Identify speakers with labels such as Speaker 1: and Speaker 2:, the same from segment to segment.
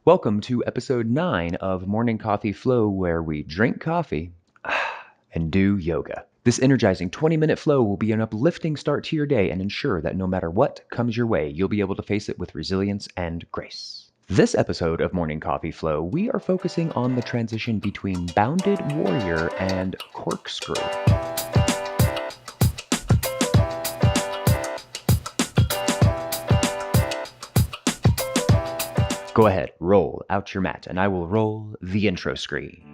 Speaker 1: Welcome to episode 9 of Morning Coffee Flow, where we drink coffee and do yoga. This energizing 20-minute flow will be an uplifting start to your day and ensure that no matter what comes your way, you'll be able to face it with resilience and grace. This episode of Morning Coffee Flow, we are focusing on the transition between Bounded Warrior and Corkscrew. Go ahead, roll out your mat, and I will roll the intro screen.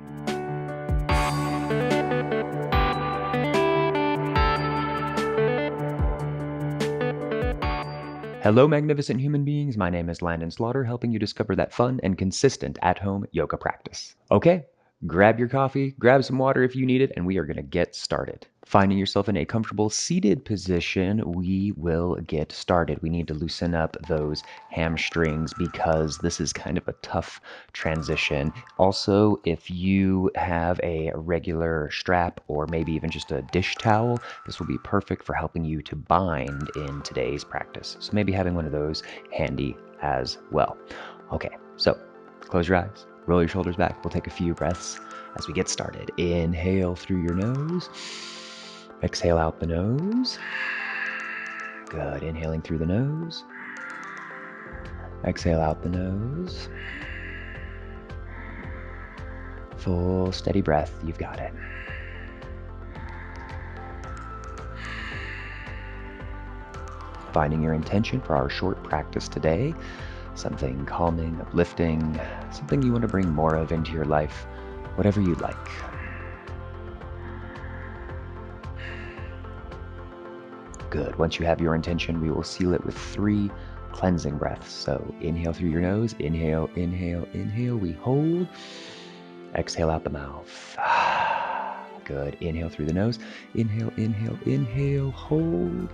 Speaker 1: Hello, magnificent human beings. My name is Landon Slaughter, helping you discover that fun and consistent at-home yoga practice. Okay, grab your coffee, grab some water if you need it, and we are going to get started. Finding yourself in a comfortable seated position, we will get started. We need to loosen up those hamstrings because this is kind of a tough transition. Also, if you have a regular strap or maybe even just a dish towel, this will be perfect for helping you to bind in today's practice. So maybe having one of those handy as well. Okay, so close your eyes, roll your shoulders back. We'll take a few breaths as we get started. Inhale through your nose. Exhale out the nose. Good. Inhaling through the nose. Exhale out the nose. Full steady breath. You've got it. Finding your intention for our short practice today. Something calming, uplifting, something you want to bring more of into your life, whatever you like. Good. Once you have your intention, we will seal it with 3 cleansing breaths. So inhale through your nose, inhale, inhale, inhale. We hold. Exhale out the mouth. Good. Inhale through the nose, inhale, inhale, inhale, hold.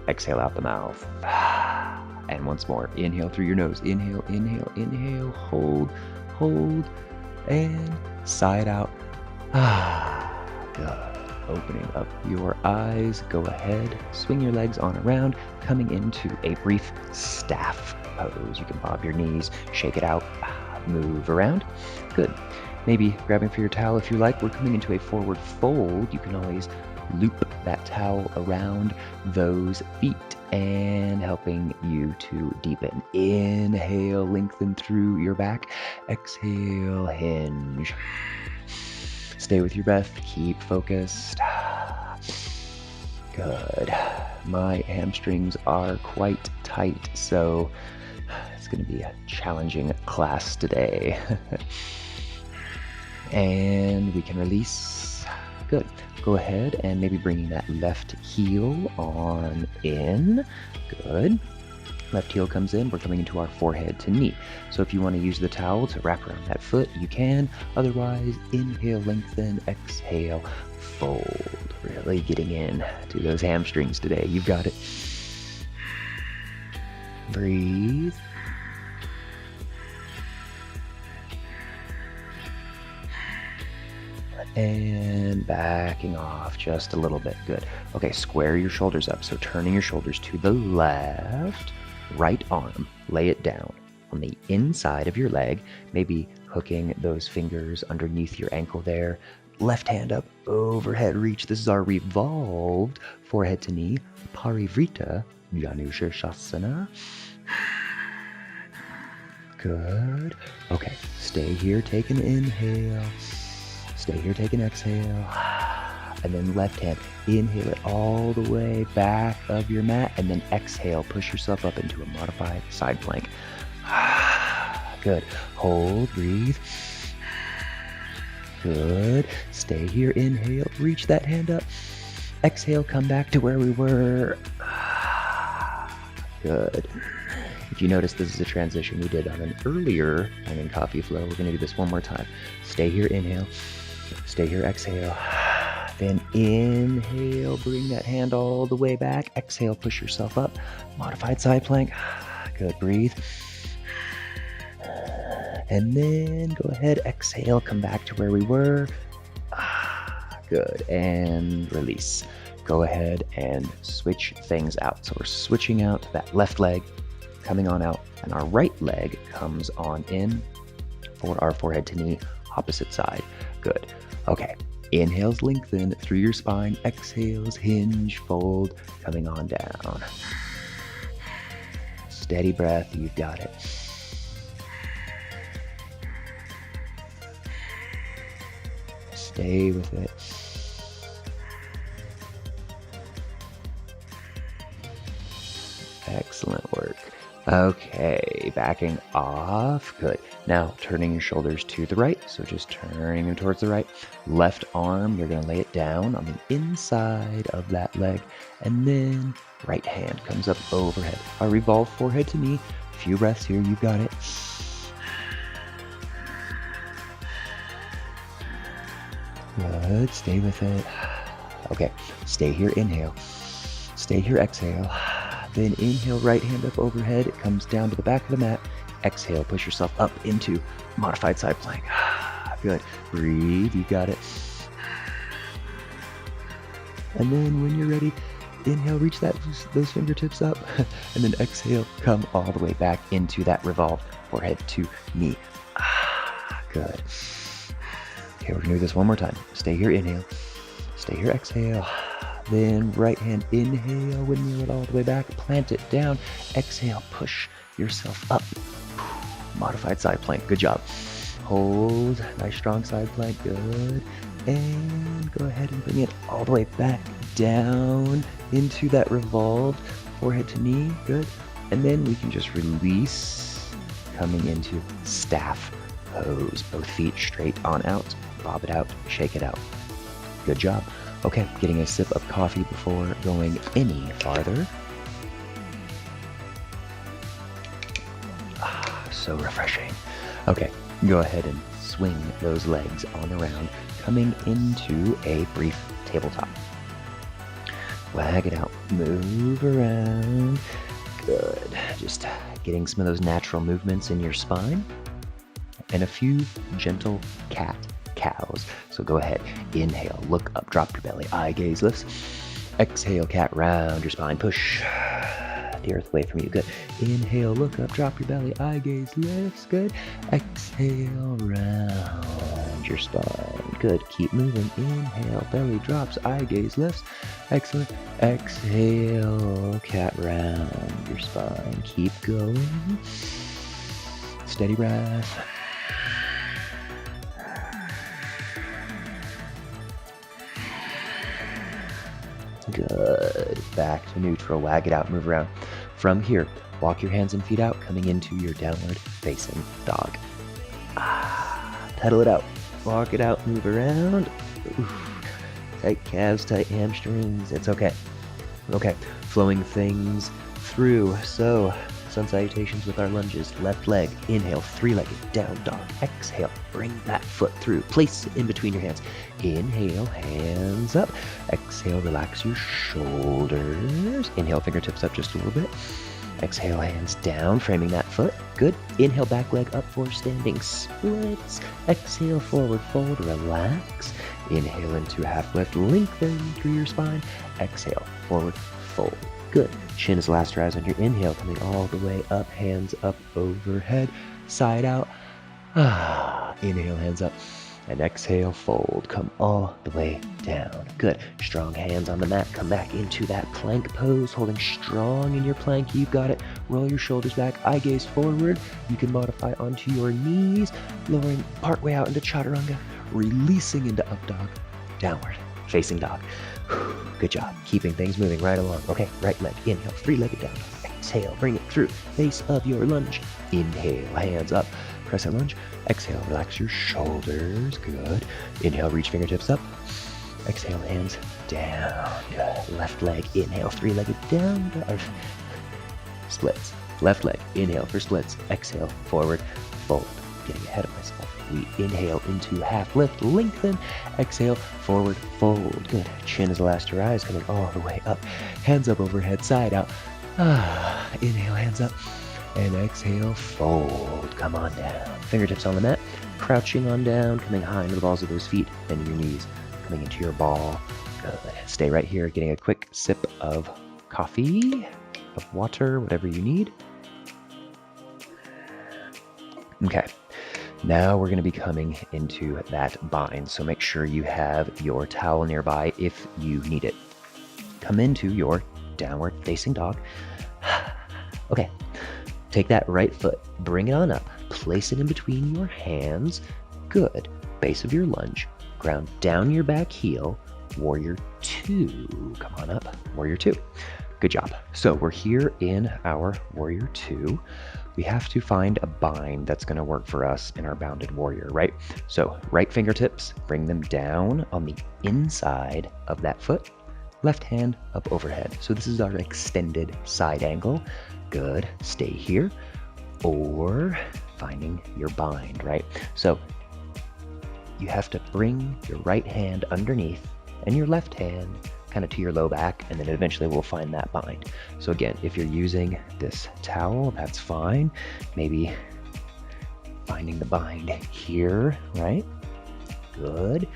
Speaker 1: Exhale out the mouth. And once more, inhale through your nose, inhale, inhale, inhale, hold, hold, and side out. Good. Opening up your eyes, go ahead, swing your legs on around, coming into a brief staff pose. You can bob your knees, shake it out, move around. Good. Maybe grabbing for your towel if you like. We're coming into a forward fold. You can always loop that towel around those feet and helping you to deepen. Inhale, lengthen through your back. Exhale, hinge. Stay with your breath. Keep focused. Good. My hamstrings are quite tight, so it's going to be a challenging class today. And we can release. Good. Go ahead and maybe bringing that left heel on in. Good. Left heel comes in, we're coming into our forehead to knee. So if you want to use the towel to wrap around that foot, you can. Otherwise, inhale, lengthen, exhale, fold. Really getting in to those hamstrings today. You've got it. Breathe. And backing off just a little bit. Good. Okay, square your shoulders up. So turning your shoulders to the left. Right arm, lay it down on the inside of your leg, maybe hooking those fingers underneath your ankle there. Left hand up, overhead reach. This is our revolved forehead to knee, Parivrita Janushirshasana. Good. Okay, stay here, take an inhale. Stay here, take an exhale. And then left hand, inhale it all the way back of your mat, and then exhale, push yourself up into a modified side plank. Good. Hold, breathe. Good. Stay here, inhale, reach that hand up. Exhale, come back to where we were. Good. If you notice, this is a transition we did on an earlier Morning Coffee Flow. We're going to do this one more time. Stay here, inhale. Stay here, exhale. Then inhale, bring that hand all the way back. Exhale, push yourself up. Modified side plank. Good, breathe. And then go ahead, exhale, come back to where we were. Good, and release. Go ahead and switch things out. So we're switching out that left leg, coming on out, and our right leg comes on in for our forehead to knee, opposite side. Good. Okay. Inhales, lengthen through your spine. Exhales, hinge, fold, coming on down. Steady breath, you've got it. Stay with it. Excellent work. Okay, backing off. Good. Now turning your shoulders to the right. So just turning them towards the right. Left arm, you're going to lay it down on the inside of that leg. And then right hand comes up overhead. I revolve forehead to knee. Few breaths here. You've got it. Good. Stay with it. Okay. Stay here. Inhale. Stay here. Exhale. Then inhale, right hand up overhead. It comes down to the back of the mat. Exhale, push yourself up into modified side plank. Good. Breathe. You got it. And then when you're ready, inhale, reach those fingertips up. And then exhale, come all the way back into that revolve forehead to knee. Good. Okay, we're going to do this one more time. Stay here. Inhale. Stay here. Exhale. Then right hand, inhale, windmill it all the way back, plant it down, exhale, push yourself up. Modified side plank, good job. Hold, nice strong side plank, good. And go ahead and bring it all the way back down into that revolved forehead to knee, good. And then we can just release, coming into staff pose. Both feet straight on out, bob it out, shake it out. Good job. Okay, getting a sip of coffee before going any farther. So refreshing. Okay, go ahead and swing those legs on around, coming into a brief tabletop. Wag it out, move around. Good. Just getting some of those natural movements in your spine. And a few gentle cat cows. So go ahead, inhale, look up, drop your belly, eye gaze lifts. Exhale, cat, round your spine, push the earth away from you. Good. Inhale, look up, drop your belly, eye gaze lifts. Good. Exhale, round your spine. Good. Keep moving. Inhale, belly drops, eye gaze lifts. Excellent. Exhale, cat, round your spine. Keep going. Steady breath. Good. Back to neutral. Wag it out. Move around. From here, walk your hands and feet out, coming into your downward facing dog. Pedal it out. Walk it out. Move around. Tight calves, tight hamstrings. It's okay. Okay. Flowing things through. So, sun salutations with our lunges. Left leg. Inhale. Three-legged down dog. Exhale. Bring that foot through. Place it in between your hands. Inhale, hands up. Exhale, relax your shoulders. Inhale, fingertips up just a little bit. Exhale, hands down, framing that foot. Good. Inhale, back leg up for standing splits. Exhale, forward fold, relax. Inhale into half lift, lengthen through your spine. Exhale, forward fold. Good. Chin is last rise on your inhale, coming all the way up, hands up overhead, side out. Inhale, hands up. And exhale, fold. Come all the way down. Good. Strong hands on the mat. Come back into that plank pose, holding strong in your plank. You've got it. Roll your shoulders back. Eye gaze forward. You can modify onto your knees, lowering partway out into chaturanga, releasing into up dog, downward facing dog. Good job. Keeping things moving right along. Okay, right leg. Inhale, three-legged down dog. Exhale, bring it through. Base of your lunge. Inhale, hands up. Press that lunge. Exhale, relax your shoulders. Good. Inhale, reach fingertips up. Exhale, hands down. Good. Left leg. Inhale, three-legged down. Splits. Left leg. Inhale for splits. Exhale, forward, fold. Getting ahead of myself. We inhale into half lift, lengthen. Exhale, forward, fold. Good. Chin is the last to rise, coming all the way up. Hands up overhead, side out. Inhale, hands up. And exhale, fold. Come on down. Fingertips on the mat. Crouching on down, coming high into the balls of those feet. Bend your knees, coming into your ball. Good. Stay right here, getting a quick sip of coffee, of water, whatever you need. Okay, now we're going to be coming into that bind, so make sure you have your towel nearby if you need it. Come into your downward facing dog. Okay, take that right foot, bring it on up, place it in between your hands. Good. Base of your lunge, ground down your back heel, warrior two. Come on up, warrior two. Good job. So we're here in our warrior two. We have to find a bind that's going to work for us in our bounded warrior, right? So right fingertips, bring them down on the inside of that foot. Left hand up overhead. So this is our extended side angle. Good. Stay here. Or finding your bind, right? So you have to bring your right hand underneath and your left hand kind of to your low back, and then eventually we'll find that bind. So again, if you're using this towel, that's fine. Maybe finding the bind here, right? Good.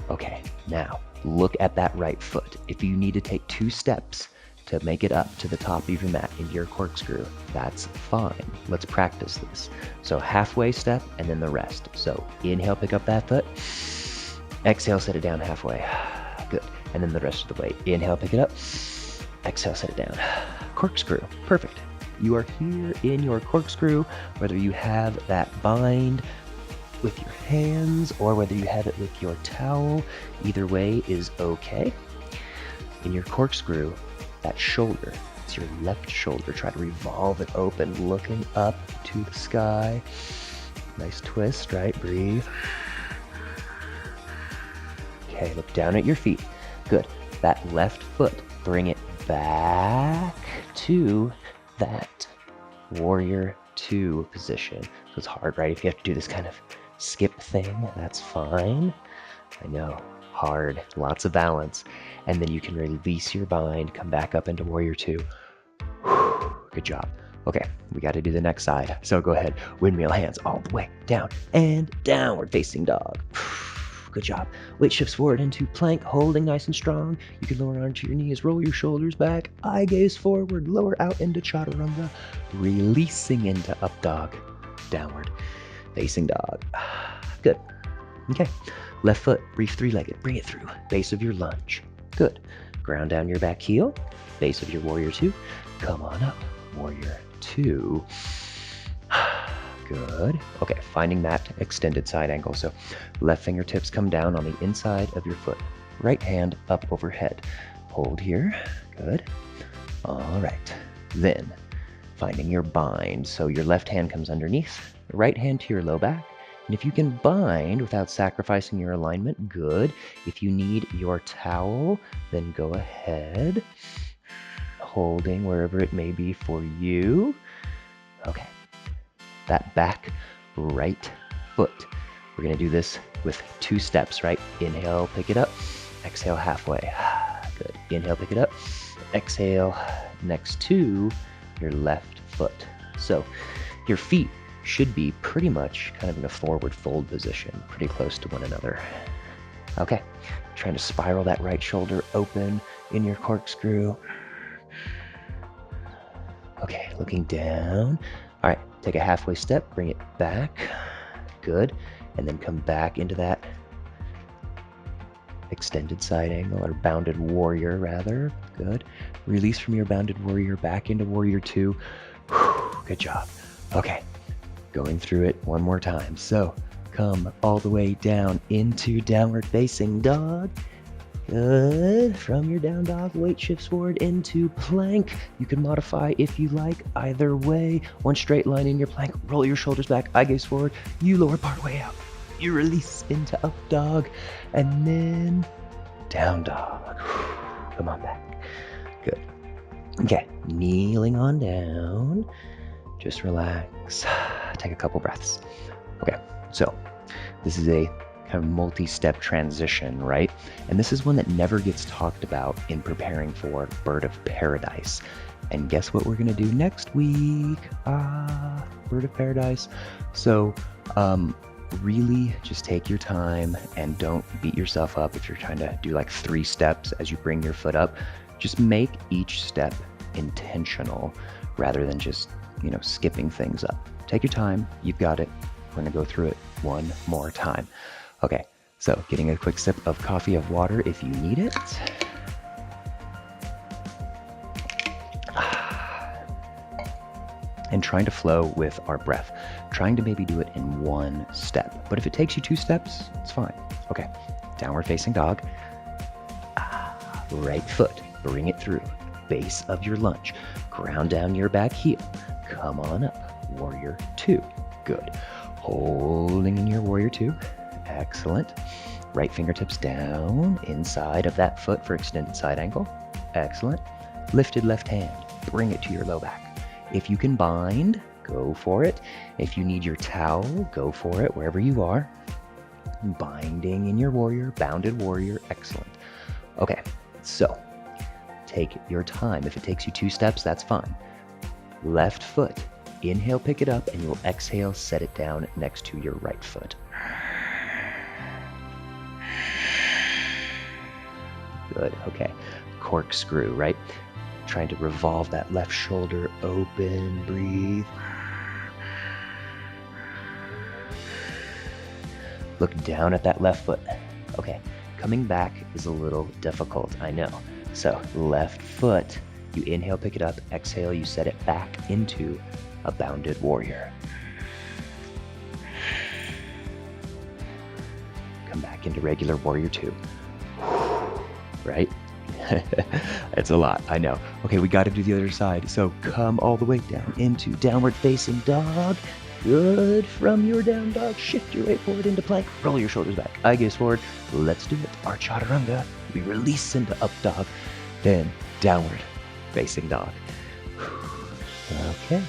Speaker 1: Okay, now look at that right foot. If you need to take 2 steps to make it up to the top of your mat into your corkscrew, that's fine. Let's practice this. So halfway step and then the rest. So inhale, pick up that foot. Exhale, set it down halfway. Good. And then the rest of the way. Inhale, pick it up. Exhale, set it down. Corkscrew. Perfect. You are here in your corkscrew, whether you have that bind with your hands or whether you have it with your towel. Either way is okay. In your corkscrew, that shoulder, it's your left shoulder. Try to revolve it open, looking up to the sky. Nice twist, right? Breathe. Okay, look down at your feet. Good. That left foot, bring it back to that warrior two position. So it's hard, right? If you have to do this kind of skip thing, that's fine. I know, hard, lots of balance. And then you can release your bind, come back up into warrior two. Good job. Okay, we got to do the next side. So go ahead, windmill hands all the way down and downward facing dog. Good job. Weight shifts forward into plank, holding nice and strong. You can lower onto your knees, roll your shoulders back, eye gaze forward, lower out into chaturanga, releasing into up dog, downward facing dog. Good. Okay. Left foot, brief 3-legged, bring it through. Base of your lunge. Good. Ground down your back heel, base of your warrior two. Come on up, warrior two. Good. Okay, finding that extended side angle. So left fingertips come down on the inside of your foot. Right hand up overhead. Hold here. Good. All right. Then finding your bind. So your left hand comes underneath, right hand to your low back. And if you can bind without sacrificing your alignment, good. If you need your towel, then go ahead. Holding wherever it may be for you. Okay. That back right foot. We're going to do this with 2 steps, right? Inhale, pick it up. Exhale, halfway. Good. Inhale, pick it up. Exhale, next to your left foot. So your feet should be pretty much kind of in a forward fold position, pretty close to one another. Okay. Trying to spiral that right shoulder open in your corkscrew. Okay, looking down. All right, take a halfway step, bring it back. Good. And then come back into that extended side angle, or bounded warrior rather. Good. Release from your bounded warrior back into warrior two. Good job. Okay, going through it one more time. So come all the way down into downward facing dog. Good. From your down dog, weight shifts forward into plank. You can modify if you like, either way. One straight line in your plank, roll your shoulders back, eye gaze forward, you lower part way out. You release into up dog, and then down dog. Come on back. Good. Okay, kneeling on down. Just relax. Take a couple breaths. Okay, so this is a kind of multi-step transition, right? And this is one that never gets talked about in preparing for Bird of Paradise. And guess what we're gonna do next week? Bird of Paradise. So really just take your time and don't beat yourself up if you're trying to do like 3 steps as you bring your foot up. Just make each step intentional rather than just, skipping things up. take your time. You've got it. We're going to go through it one more time. Okay, so getting a quick sip of coffee, of water if you need it. And trying to flow with our breath. Trying to maybe do it in one step. But if it takes you 2 steps, it's fine. Okay, downward facing dog. Right foot, bring it through. Base of your lunge. Ground down your back heel. Come on up. Warrior 2. Good. Holding in your warrior 2. Excellent. Right fingertips down inside of that foot for extended side angle. Excellent. Lifted left hand. Bring it to your low back. If you can bind, go for it. If you need your towel, go for it wherever you are. Binding in your warrior, bounded warrior. Excellent. Okay, so take your time. If it takes you 2 steps, that's fine. Left foot. Inhale, pick it up, and you'll exhale, set it down next to your right foot. Good, okay. Corkscrew, right? Trying to revolve that left shoulder open, breathe. Look down at that left foot. Okay, coming back is a little difficult, I know. So left foot, you inhale, pick it up, exhale, you set it back into a bounded warrior. Come back into regular warrior 2. Right? It's a lot, I know. Okay, we got to do the other side. So come all the way down into downward facing dog. Good. From your down dog, shift your weight forward into plank. Roll your shoulders back. Eye gaze forward. Let's do it. Our chaturanga. We release into up dog. Then downward facing dog. Okay.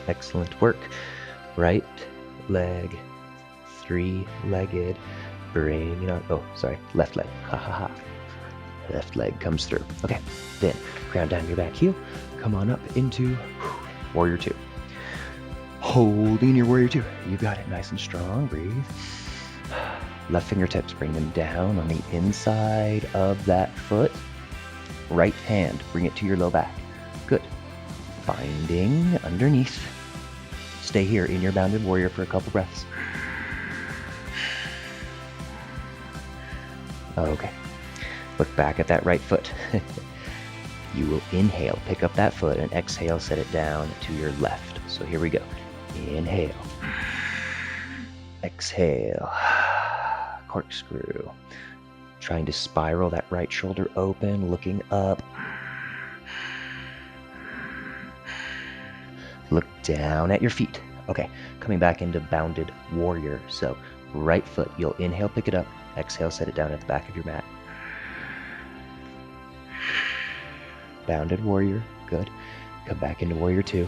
Speaker 1: Excellent work. Right leg, 3-legged. Bring it on. Oh, sorry. Left leg. Ha ha ha. Left leg comes through. Okay, then ground down your back heel. Come on up into warrior 2. Holding your warrior 2. You got it, nice and strong. Breathe. Left fingertips, bring them down on the inside of that foot. Right hand, bring it to your low back. Good. Binding underneath. Stay here in your bounded warrior for a couple breaths. Okay. Look back at that right foot. You will inhale, pick up that foot, and exhale, set it down to your left. So here we go. Inhale. Exhale. Corkscrew. Trying to spiral that right shoulder open, looking up. Look down at your feet. Okay, coming back into bounded warrior. So right foot, you'll inhale, pick it up, exhale, set it down at the back of your mat. Bounded warrior, good. Come back into warrior 2.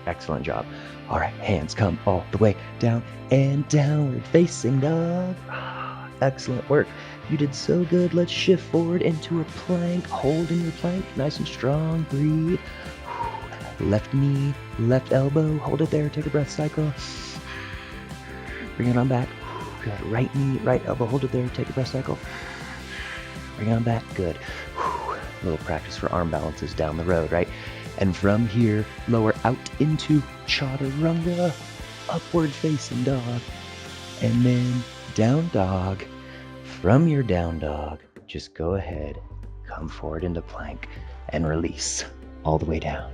Speaker 1: Excellent job. All right, hands come all the way down and downward facing dog. Excellent work. You did so good. Let's shift forward into a plank. Hold in your plank, nice and strong. Breathe. Left knee, left elbow. Hold it there. Take a breath cycle. Bring it on back. Good. Right knee, right elbow. Hold it there. Take a breath cycle. Bring it on back. Good. A little practice for arm balances down the road, right? And from here, lower out into chaturanga, upward facing dog, and then down dog. From your down dog, just go ahead, come forward into plank, and release all the way down.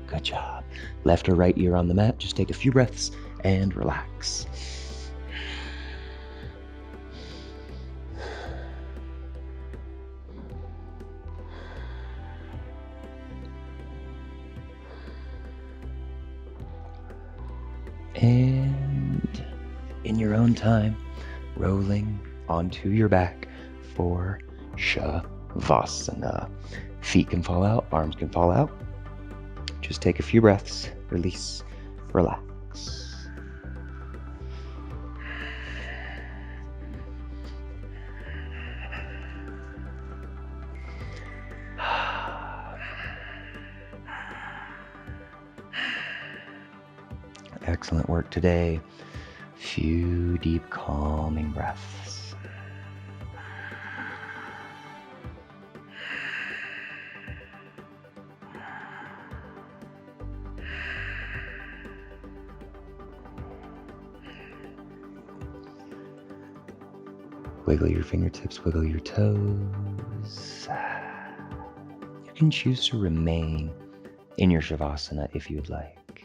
Speaker 1: Good job. Left or right ear on the mat, just take a few breaths and relax. And in your own time, rolling onto your back for Shavasana. Feet can fall out, arms can fall out. Just take a few breaths, release, relax. Excellent work today. Few deep calming breaths. Wiggle your fingertips, wiggle your toes. You can choose to remain in your Shavasana if you'd like,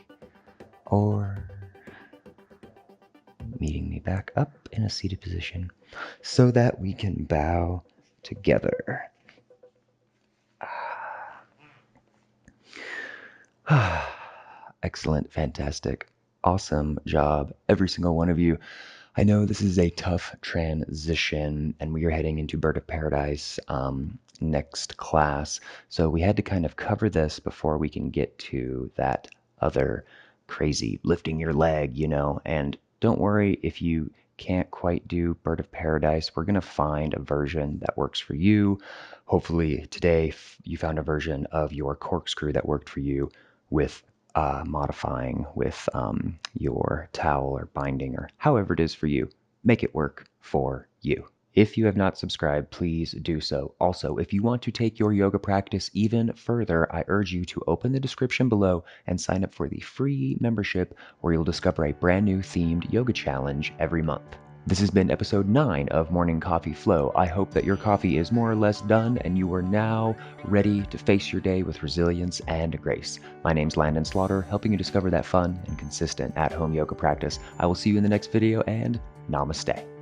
Speaker 1: or meeting me back up in a seated position so that we can bow together. Excellent, fantastic, awesome job, every single one of you. I know this is a tough transition, and we are heading into Bird of Paradise next class, so we had to kind of cover this before we can get to that other crazy lifting your leg, and don't worry if you can't quite do Bird of Paradise. We're going to find a version that works for you. Hopefully today you found a version of your corkscrew that worked for you with modifying with your towel or binding or however it is for you. Make it work for you. If you have not subscribed, please do so. Also, if you want to take your yoga practice even further, I urge you to open the description below and sign up for the free membership where you'll discover a brand new themed yoga challenge every month. This has been episode 9 of Morning Coffee Flow. I hope that your coffee is more or less done and you are now ready to face your day with resilience and grace. My name's Landon Slaughter, helping you discover that fun and consistent at-home yoga practice. I will see you in the next video, and namaste.